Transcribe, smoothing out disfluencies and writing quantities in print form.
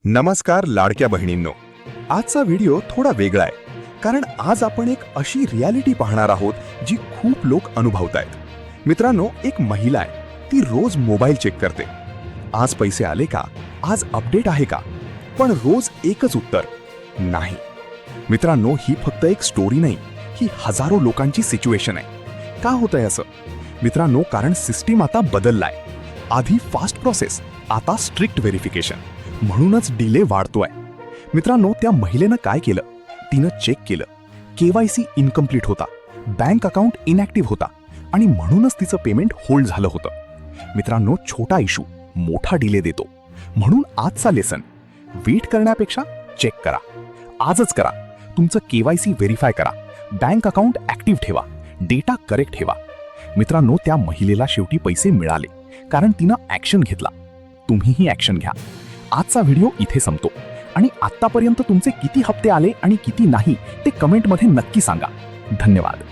नमस्कार लाडक्या बहिणींनो. आजचा व्हिडिओ थोडा वेगळा आहे, कारण आज आपण एक अशी रियालिटी पाहणार आहोत जी खूप लोक अनुभवतायत. मित्रांनो, एक महिला आहे, ती रोज मोबाईल चेक करते. आज पैसे आले का, आज अपडेट आहे का, पण रोज एकच उत्तर, नाही. मित्रांनो, ही फक्त एक स्टोरी नाही, ही हजारो लोकांची सिच्युएशन आहे. का होतंय असं? मित्रांनो, कारण सिस्टीम आता बदललाय. आधी फास्ट प्रोसेस, आता स्ट्रिक्ट व्हेरिफिकेशन. म्हणूनच डिले वाढतोय. मित्रांनो, त्या महिलेनं काय केलं? तिनं चेक केलं, KYC इनकम्प्लीट होता, बँक अकाउंट इनॅक्टिव्ह होता आणि म्हणूनच तिचं पेमेंट होल्ड झालं होतं. मित्रांनो, छोटा इशू मोठा डिले देतो. म्हणून आजचा लेसन, वेट करण्यापेक्षा चेक करा. आजच करा. तुमचं KYC व्हेरीफाय करा, बँक अकाउंट ॲक्टिव्ह ठेवा, डेटा करेक्ट ठेवा. मित्रांनो, त्या महिलेला शेवटी पैसे मिळाले, कारण तिनं ॲक्शन घेतला. तुम्हीही ॲक्शन घ्या. आजचा व्हिडिओ इथे संपतो आणि आत्तापर्यंत तुमचे किती हप्ते आले आणि किती नाही ते कमेंटमध्ये नक्की सांगा. धन्यवाद.